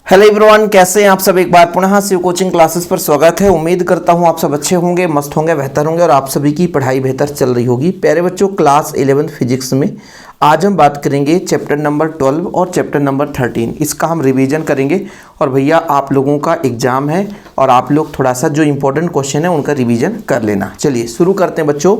Hello everyone, कैसे हैं आप सब। एक बार पुनः शिव कोचिंग क्लासेस पर स्वागत है। उम्मीद करता हूं आप सब अच्छे होंगे, मस्त होंगे, बेहतर होंगे और आप सभी की पढ़ाई बेहतर चल रही होगी। प्यारे बच्चों, क्लास 11 फिजिक्स में आज हम बात करेंगे चैप्टर नंबर 12 और चैप्टर नंबर 13। इसका हम रिवीजन करेंगे और भैया आप लोगों का एग्जाम है और आप लोग थोड़ा सा जो इंपॉर्टेंट क्वेश्चन है उनका रिवीजन कर लेना। चलिए शुरू करते हैं बच्चों।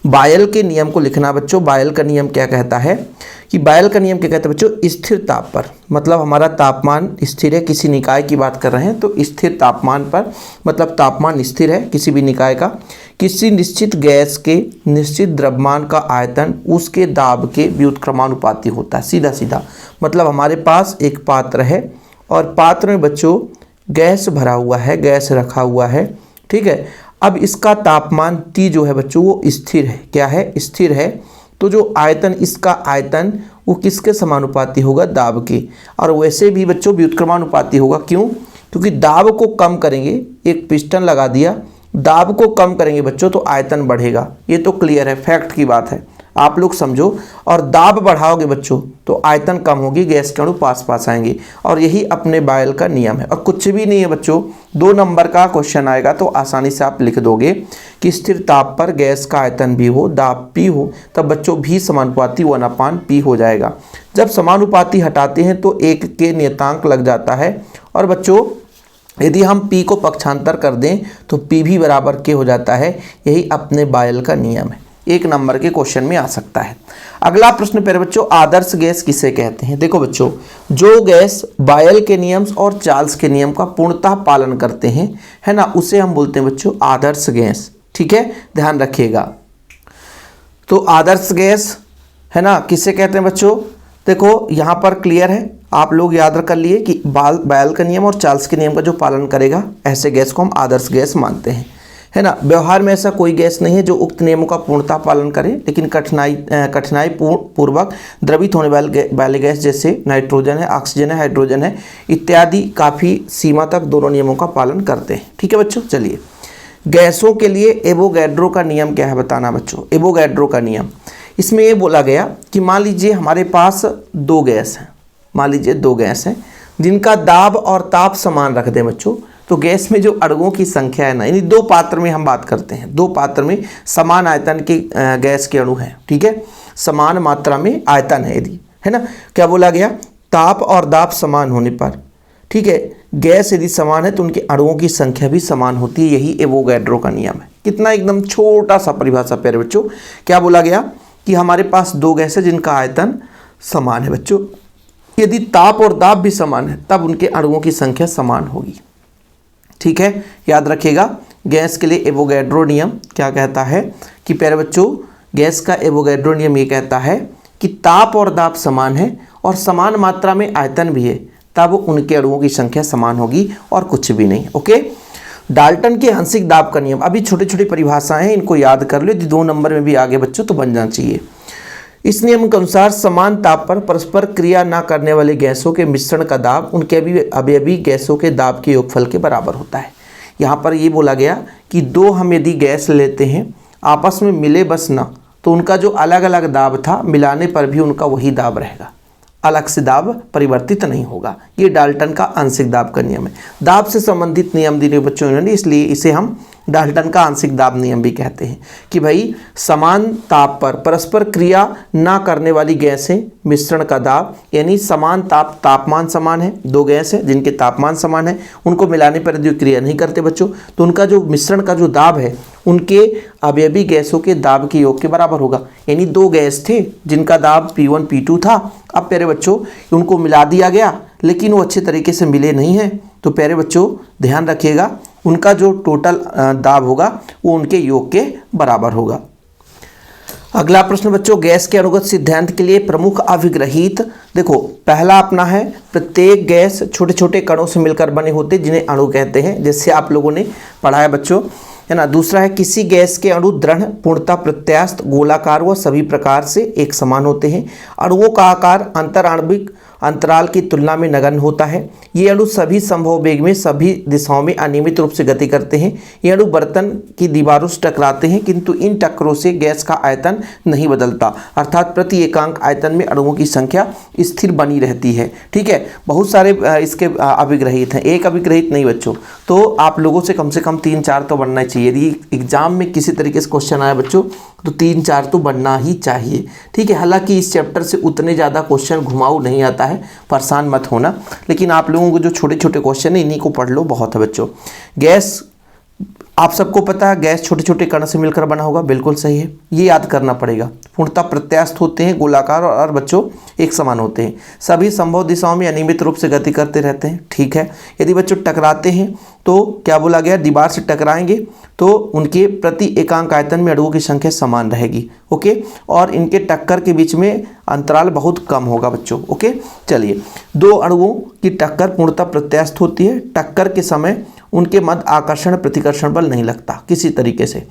बायल के नियम को लिखना बच्चों। बायल का नियम क्या कहता है कि बायल का नियम क्या कहता है बच्चों, स्थिर ताप पर, मतलब हमारा तापमान स्थिर है, किसी निकाय की बात कर रहे हैं तो स्थिर तापमान पर, मतलब तापमान स्थिर है किसी भी निकाय का, किसी निश्चित गैस के निश्चित द्रव्यमान का आयतन उसके दाब के व्युत्क्रमानुपाती होता है। सीधा सीधा मतलब हमारे पास एक पात्र है और पात्र में बच्चों गैस भरा हुआ है, गैस रखा हुआ है, ठीक है। अब इसका तापमान T जो है बच्चों वो स्थिर है। क्या है? स्थिर है। तो जो आयतन, इसका आयतन वो किसके समानुपाती होगा? दाब के। और वैसे भी बच्चों व्युत्क्रमानुपाती होगा। क्यों? क्योंकि दाब को कम करेंगे, एक पिस्टन लगा दिया, दाब को कम करेंगे बच्चों तो आयतन बढ़ेगा। ये तो क्लियर है, फैक्ट की बात है, आप लोग समझो। और दाब बढ़ाओगे बच्चों तो आयतन कम होगी, गैस के अणु पास पास आएंगे। और यही अपने बायल का नियम है। और कुछ भी नहीं है बच्चों, 2 नंबर का क्वेश्चन आएगा तो आसानी से आप लिख दोगे कि स्थिर ताप पर गैस का आयतन भी हो, दाब P हो, तब बच्चों भी समानुपाती 1/P हो जाएगा। जब समानुपाती हटाते हैं तो 1 के नियतांक लग जाता है। और बच्चों यदि हम P को पक्षांतर कर दें तो P भी बराबर के हो जाता है। यही अपने बायल का नियम है। 1 नंबर के क्वेश्चन में आ सकता है। अगला प्रश्न प्यारे बच्चों, आदर्श गैस किसे कहते हैं? देखो बच्चों, जो गैस बायल के नियम और चार्ल्स के नियम का पूर्णतः पालन करते हैं, है ना, उसे हम बोलते हैं बच्चों आदर्श गैस। ठीक है, ध्यान रखिएगा। तो आदर्श गैस है ना किसे कहते हैं बच्चों? देखो यहाँ पर क्लियर है, आप लोग याद कर लिए कि बायल का नियम और चार्ल्स के नियम का जो पालन करेगा ऐसे गैस को हम आदर्श गैस मानते हैं, है ना। व्यवहार में ऐसा कोई गैस नहीं है जो उक्त नियमों का पूर्णतः पालन करे, लेकिन कठिनाई पूर्वक द्रवित होने वाले गैस जैसे नाइट्रोजन है, ऑक्सीजन है, हाइड्रोजन है इत्यादि काफ़ी सीमा तक दोनों नियमों का पालन करते हैं। ठीक है बच्चों, चलिए गैसों के लिए एवोगैड्रो का नियम क्या है बताना बच्चों। एवोगैड्रो का नियम, इसमें ये बोला गया कि मान लीजिए हमारे पास 2 गैस हैं, मान लीजिए 2 गैस हैं जिनका दाब और ताप समान रख दें बच्चों, तो गैस में जो अणुओं की संख्या है ना, यानी 2 पात्र में हम बात करते हैं, 2 पात्र में समान आयतन के गैस के अणु हैं, ठीक है, समान मात्रा में आयतन है यदि, है ना। क्या बोला गया? ताप और दाब समान होने पर, ठीक है, गैस यदि समान है तो उनके अणुओं की संख्या भी समान होती है। यही एवोगैड्रो का नियम है। कितना एकदम छोटा सा परिभाषा प्यारे बच्चों। क्या बोला गया कि हमारे पास 2 गैस है जिनका आयतन समान है बच्चों, यदि ताप और दाब भी समान है तब उनके अणुओं की संख्या समान होगी। ठीक है, याद रखिएगा। गैस के लिए एवोगैड्रो नियम क्या कहता है कि प्यारे बच्चों, गैस का एवोगैड्रो नियम ये कहता है कि ताप और दाब समान है और समान मात्रा में आयतन भी है, तब उनके अणुओं की संख्या समान होगी और कुछ भी नहीं। ओके। डाल्टन के आंशिक दाब का नियम, अभी छोटी छोटी परिभाषाएं हैं, इनको याद कर लो, यदि 2 नंबर में भी आगे बच्चों तो बन जाना चाहिए। इस नियम के अनुसार समान ताप पर परस्पर क्रिया न करने वाले गैसों के मिश्रण का दाब उनके अवयवी गैसों के दाब के योगफल के बराबर होता है। यहाँ पर ये बोला गया कि 2 हम यदि गैस लेते हैं, आपस में मिले बस ना, तो उनका जो अलग अलग दाब था मिलाने पर भी उनका वही दाब रहेगा, अलग से दाब परिवर्तित नहीं होगा। ये डाल्टन का आंशिक दाब का नियम है। दाब से संबंधित नियम दिए बच्चों ने, इसलिए इसे हम डाल्टन का आंशिक दाब नियम भी कहते हैं कि भाई समान ताप पर परस्पर क्रिया ना करने वाली गैसें मिश्रण का दाब, यानी समान तापमान समान है, 2 गैस है जिनके तापमान समान है, उनको मिलाने पर यदि क्रिया नहीं करते बच्चों तो उनका जो मिश्रण का जो दाब है उनके अवयवी गैसों के दाब के योग के बराबर होगा। यानी 2 गैस थे जिनका दाब P1 P2 था, अब प्यारे बच्चों उनको मिला दिया गया लेकिन वो अच्छे तरीके से मिले नहीं हैं, तो प्यारे बच्चों ध्यान रखिएगा उनका जो टोटल दाब होगा वो उनके योग के बराबर होगा। अगला प्रश्न बच्चों, गैस के अनुगत सिद्धांत के लिए प्रमुख अभिग्रहित। देखो पहला अपना है, प्रत्येक गैस छोटे छोटे कणों से मिलकर बने होते जिन्हें अणु कहते हैं, जैसे आप लोगों ने पढ़ा है बच्चों, है ना। दूसरा है, किसी गैस के अणु दृढ़, पूर्णतः प्रत्यास्थ, गोलाकार व सभी प्रकार से एक समान होते हैं। अणुओं का आकार अंतराण्विक अंतराल की तुलना में नगण्य होता है। ये अणु सभी संभव वेग में सभी दिशाओं में अनियमित रूप से गति करते हैं। ये अणु बर्तन की दीवारों से टकराते हैं, किंतु इन टक्करों से गैस का आयतन नहीं बदलता, अर्थात प्रति एकांक आयतन में अणुओं की संख्या स्थिर बनी रहती है। ठीक है, बहुत सारे इसके अभिग्रहित हैं, एक अभिग्रहित नहीं बच्चों। तो आप लोगों से कम 3-4 तो बनना चाहिए। यदि एग्जाम में किसी तरीके से क्वेश्चन आया बच्चों तो 3-4 तो बनना ही चाहिए। ठीक है, हालांकि इस चैप्टर से उतने ज़्यादा क्वेश्चन घुमाऊ नहीं आता है, परेशान मत होना, लेकिन आप लोगों को जो छोटे छोटे क्वेश्चन है इन्हीं को पढ़ लो, बहुत है बच्चों। गैस, आप सबको पता है गैस छोटे छोटे कण से मिलकर बना होगा, बिल्कुल सही है, ये याद करना पड़ेगा। पूर्णतः प्रत्यास्थ होते हैं, गोलाकार और बच्चों एक समान होते हैं, सभी संभव दिशाओं में अनियमित रूप से गति करते रहते हैं। ठीक है, यदि बच्चों टकराते हैं तो क्या बोला गया, दीवार से टकराएंगे तो उनके प्रति एकांक आयतन में अणुओं की संख्या समान रहेगी। ओके, और इनके टक्कर के बीच में अंतराल बहुत कम होगा बच्चों। ओके, चलिए, दो अणुओं की टक्कर पूर्णतः प्रत्यास्थ होती है। टक्कर के समय उनके मध्य आकर्षण प्रतिकर्षण बल नहीं लगता किसी तरीके से।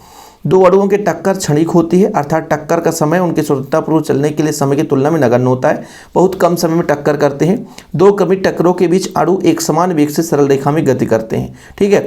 दो अणुओं की टक्कर क्षणिक होती है, अर्थात टक्कर का समय उनके स्वतंत्रतापूर्वक चलने के लिए समय की तुलना में नगण्य होता है, बहुत कम समय में टक्कर करते हैं। दो क्रमिक टक्करों के बीच अणु एक समान वेग से सरल रेखा में गति करते हैं। ठीक है,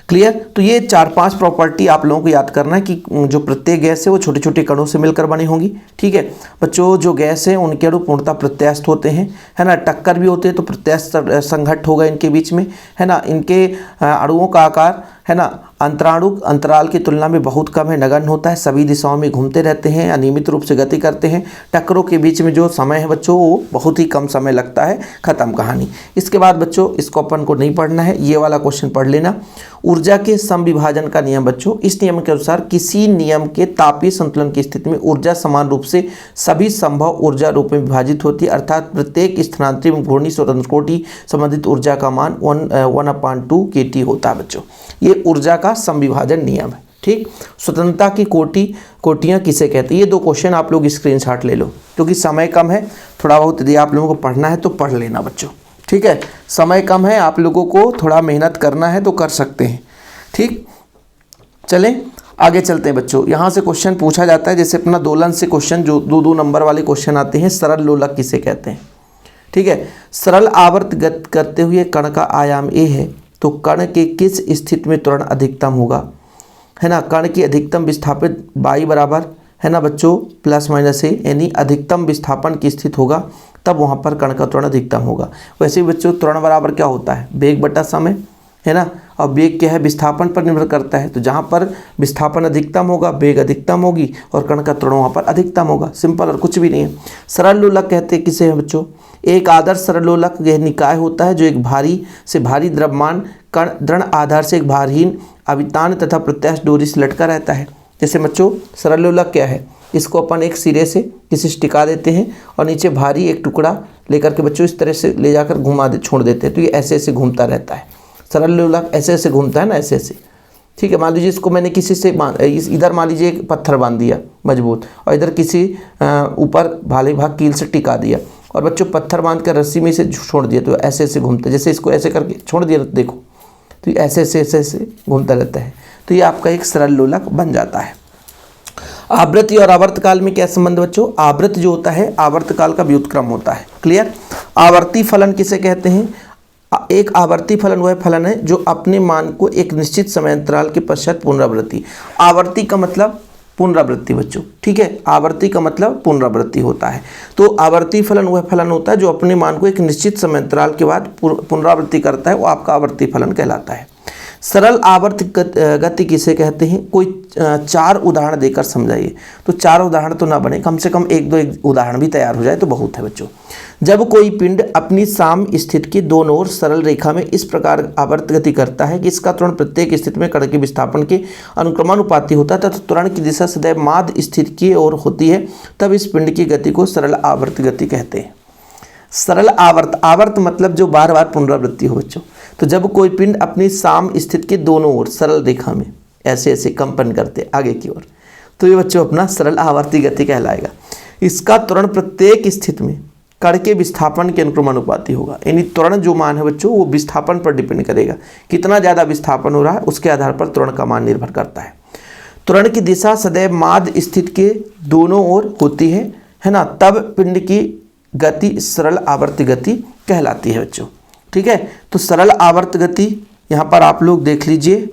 क्लियर। तो ये 4-5 प्रॉपर्टी आप लोगों को याद करना है कि जो प्रत्येक गैस है वो छोटे छोटे कणों से मिलकर बनी होंगी। ठीक है बच्चों, जो गैस है उनके अणु पूर्णतः प्रत्यास्थ होते हैं, है ना, टक्कर भी होते हैं तो प्रत्यास्थ संघट्ट होगा इनके बीच में, है ना। इनके अणुओं का आकार, है ना, अंतराणु अंतराल की तुलना में बहुत कम है, नगण्य होता है, सभी दिशाओं में घूमते रहते हैं, अनियमित रूप से गति करते हैं। टक्करों के बीच में जो समय है बच्चों वो बहुत ही कम समय लगता है। खत्म कहानी। इसके बाद बच्चों इसको अपन को नहीं पढ़ना है, ये वाला क्वेश्चन पढ़ लेना। ऊर्जा के समविभाजन का नियम बच्चों, इस नियम के अनुसार किसी नियम के तापीय संतुलन की स्थिति में ऊर्जा समान रूप से सभी संभव ऊर्जा रूप में विभाजित होती है, अर्थात प्रत्येक स्थानांतरित एवं घूर्णी स्वतंत्र कोटि संबंधित ऊर्जा का मान 1/2 kT होता है बच्चों। ये ऊर्जा का समविभाजन नियम है। ठीक, स्वतंत्रता की कोटियाँ किसे कहते हैं, ये 2 क्वेश्चन आप लोग स्क्रीनशॉट ले लो, क्योंकि समय कम है। थोड़ा बहुत यदि आप लोगों को पढ़ना है तो पढ़ लेना बच्चों। ठीक है, समय कम है, आप लोगों को थोड़ा मेहनत करना है तो कर सकते हैं। ठीक, चलें आगे चलते हैं बच्चों। यहाँ से क्वेश्चन पूछा जाता है, जैसे अपना दोलन से क्वेश्चन जो 2-2 नंबर वाले क्वेश्चन आते हैं, सरल लोलक किसे कहते हैं। ठीक है, सरल आवर्त गति करते हुए कण का आयाम a है, तो कण के किस स्थिति में त्वरण अधिकतम होगा, है ना। कण की अधिकतम विस्थापित y बराबर, है ना बच्चों, +- a, यानी अधिकतम विस्थापन की स्थिति होगा, तब वहाँ पर कण का त्वरण अधिकतम होगा। वैसे ही बच्चों त्वरण बराबर क्या होता है, वेग बटा समय, है ना। और वेग क्या है, विस्थापन पर निर्भर करता है, तो जहाँ पर विस्थापन अधिकतम होगा वेग अधिकतम होगी और कण का त्वरण वहाँ पर अधिकतम होगा। सिंपल, और कुछ भी नहीं है। सरल लोलक कहते हैं किसे हैं बच्चों, एक आदर्श सरल लोलक यह निकाय होता है जो एक भारी से भारी द्रव्यमान कण दृढ़ आधार से एक भारहीन अवितान तथा प्रत्यास्थ डोरी से लटका रहता है। जैसे बच्चों सरल लोलक क्या है, इसको अपन एक सिरे से किसी से टिका देते हैं और नीचे भारी एक टुकड़ा लेकर के बच्चों इस तरह से ले जाकर छोड़ देते हैं, तो ये ऐसे ऐसे घूमता रहता है। सरल लोलक ऐसे ऐसे घूमता है ना, ऐसे ऐसे। ठीक है, मान लीजिए इसको मैंने किसी से इधर मान लीजिए एक पत्थर बांध दिया मजबूत, और इधर किसी ऊपर भाले भाग कील से टिका दिया, और बच्चों पत्थर बांध कर रस्सी में इसे छोड़ दिया, तो ऐसे ऐसे घूमता है। जैसे इसको ऐसे करके छोड़ दिया, देखो तो ये ऐसे ऐसे ऐसे ऐसे घूमता रहता है, तो ये आपका एक सरल लोलक बन जाता है। आवृत्ति और आवर्तकाल में क्या संबंध बच्चों, आवृत्ति जो होता है आवर्तकाल का व्युत्क्रम होता है। क्लियर। आवर्ती फलन किसे कहते हैं, एक आवर्ती फलन वह फलन है जो अपने मान को एक निश्चित समय अंतराल के पश्चात पुनरावृत्ति, आवर्ती का मतलब पुनरावृत्ति बच्चों। ठीक है, आवर्ती का मतलब पुनरावृत्ति होता है। तो आवर्ती फलन वह फलन होता है जो अपने मान को एक निश्चित समय अंतराल के बाद पुनरावृत्ति करता है, वो आपका आवर्ती फलन कहलाता है। सरल आवर्त गति किसे कहते हैं, कोई 4 उदाहरण देकर समझाइए। तो 4 उदाहरण तो ना बने, कम से कम 1-2 उदाहरण भी तैयार हो जाए तो बहुत है बच्चों। जब कोई पिंड अपनी साम स्थिति के दोनों ओर सरल रेखा में इस प्रकार आवर्त गति करता है कि इसका त्वरण प्रत्येक स्थिति में कण के विस्थापन के अनुक्रमानुपाती होता है तथा त्वरण की दिशा सदैव माध्य स्थिति की ओर होती है, तब इस पिंड की गति को सरल आवर्त गति कहते हैं। सरल आवर्त, आवर्त मतलब जो बार बार पुनरावृत्ति हो बच्चों। तो जब कोई पिंड अपनी साम स्थिति के दोनों ओर सरल रेखा में ऐसे ऐसे कंपन करते आगे की ओर, तो ये बच्चों अपना सरल आवर्ती गति कहलाएगा। इसका त्वरण प्रत्येक स्थिति में कण के विस्थापन के अनुक्रमानुपाती होगा, यानी त्वरण जो मान है बच्चों वो विस्थापन पर डिपेंड करेगा, कितना ज़्यादा विस्थापन हो रहा है उसके आधार पर त्वरण का मान निर्भर करता है। त्वरण की दिशा सदैव माध्य स्थिति के दोनों ओर होती है ना, तब पिंड की गति सरल आवर्त गति कहलाती है बच्चों। ठीक है, तो सरल आवर्त गति यहाँ पर आप लोग देख लीजिए।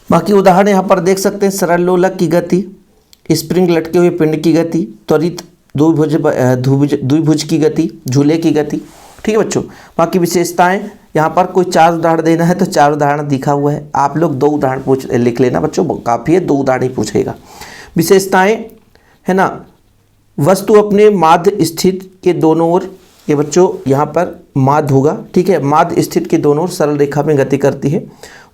बाकी उदाहरण यहाँ पर देख सकते हैं, सरल लोलक की गति, स्प्रिंग लटके हुए पिंड की गति, त्वरित द्विभुज की गति, झूले की गति। ठीक है बच्चों, बाकी विशेषताएं यहाँ पर कोई 4 उदाहरण देना है तो 4 उदाहरण दिखा हुआ है, आप लोग 2 उदाहरण लिख लेना बच्चों, काफ़ी है, 2 उदाहरण ही पूछेगा। विशेषताएं है ना, वस्तु अपने माध्य स्थित के दोनों ओर, ये बच्चों यहाँ पर माध्य होगा। ठीक है, माध्य स्थित के दोनों ओर सरल रेखा में गति करती है।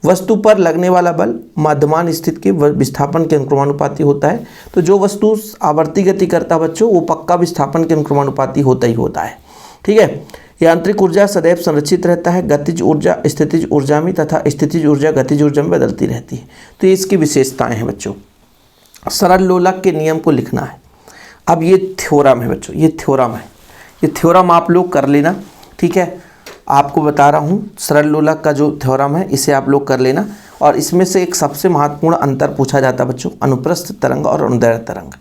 वस्तु पर लगने वाला बल मध्यमान स्थित के विस्थापन के अनुक्रमानुपाती होता है। तो जो वस्तु आवर्ती गति करता है बच्चों, वो पक्का विस्थापन के अनुक्रमानुपाती होता ही होता है। ठीक है, यांत्रिक ऊर्जा सदैव संरक्षित रहता है, गतिज ऊर्जा स्थितिज ऊर्जा में तथा स्थितिज ऊर्जा गतिज ऊर्जा में बदलती रहती है। तो ये इसकी विशेषताएं हैं बच्चों। सरल लोलक के नियम को लिखना है। अब ये थ्योरम है बच्चों, ये थ्योरम है, ये थ्योरम आप लोग कर लेना। ठीक है, आपको बता रहा हूँ सरल लोलक का जो थ्योरम है इसे आप लोग कर लेना। और इसमें से एक सबसे महत्वपूर्ण अंतर पूछा जाता है बच्चों, अनुप्रस्थ तरंग और अनुदैर्ध्य तरंग।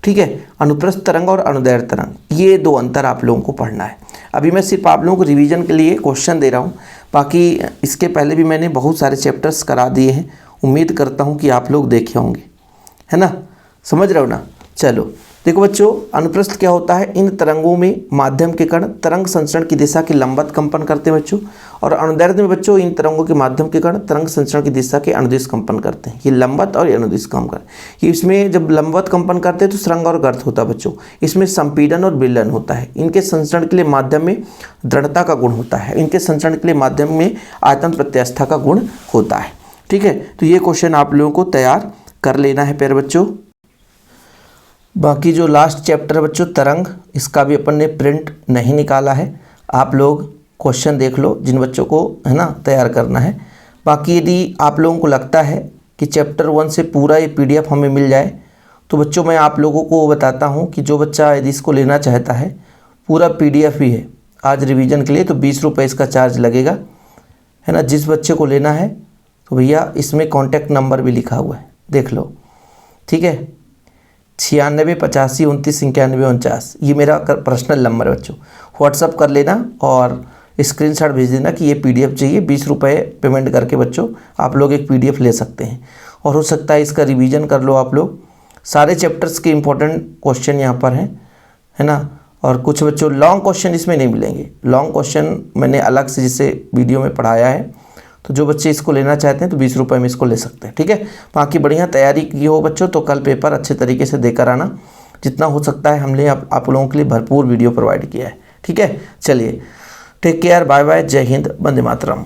ठीक है, अनुप्रस्थ तरंग और अनुदैर्ध्य तरंग, ये 2 अंतर आप लोगों को पढ़ना है। अभी मैं सिर्फ आप लोगों को रिवीजन के लिए क्वेश्चन दे रहा हूँ, बाकी इसके पहले भी मैंने बहुत सारे चैप्टर्स करा दिए हैं। उम्मीद करता हूँ कि आप लोग देखे होंगे, है ना, समझ रहे हो ना। चलो देखो बच्चों, अनुप्रस्थ क्या होता है, इन तरंगों में माध्यम के कण तरंग संचरण की दिशा के लंबवत कंपन करते हैं बच्चों। और अनुदैर्ध्य में बच्चों, इन तरंगों के माध्यम के कण तरंग संचरण की दिशा के अनुदिश कंपन करते हैं। ये लंबवत और अनुदिश कंपन, ये इसमें जब लंबवत कंपन करते हैं तो सुरंग और गर्त होता है बच्चों। इसमें संपीड़न और विलयन होता है। इनके संचरण के लिए माध्यम में दृढ़ता का गुण होता है, इनके संचरण के लिए माध्यम में आयतन प्रत्यास्थता का गुण होता है। ठीक है, तो ये क्वेश्चन आप लोगों को तैयार कर लेना है प्यारे बच्चों। बाकी जो लास्ट चैप्टर है बच्चों तरंग, इसका भी अपन ने प्रिंट नहीं निकाला है, आप लोग क्वेश्चन देख लो जिन बच्चों को है ना तैयार करना है। बाकी यदि आप लोगों को लगता है कि चैप्टर 1 से पूरा ये PDF हमें मिल जाए तो बच्चों मैं आप लोगों को बताता हूँ कि जो बच्चा यदि इसको लेना चाहता है, पूरा PDF भी है आज रिवीजन के लिए, तो 20 रुपये इसका चार्ज लगेगा, है ना। जिस बच्चे को लेना है तो भैया इसमें कॉन्टैक्ट नंबर भी लिखा हुआ है, देख लो। ठीक है, 96 85 29 91 49, ये मेरा पर्सनल नंबर है बच्चों। व्हाट्सअप कर लेना और स्क्रीनशॉट भेज देना कि ये PDF चाहिए। 20 रुपये पेमेंट करके बच्चों आप लोग एक PDF ले सकते हैं और हो सकता है इसका रिवीजन कर लो आप लोग। सारे चैप्टर्स के इंपॉर्टेंट क्वेश्चन यहाँ पर हैं, है ना। और कुछ बच्चों लॉन्ग क्वेश्चन इसमें नहीं मिलेंगे, लॉन्ग क्वेश्चन मैंने अलग से जिसे वीडियो में पढ़ाया है। तो जो बच्चे इसको लेना चाहते हैं तो 20 रुपये में इसको ले सकते हैं। ठीक है, बाकी बढ़िया तैयारी की हो बच्चों तो कल पेपर अच्छे तरीके से देकर आना। जितना हो सकता है हमने आप लोगों के लिए भरपूर वीडियो प्रोवाइड किया है। ठीक है, चलिए टेक केयर, बाय बाय, जय हिंद, वंदे मातरम।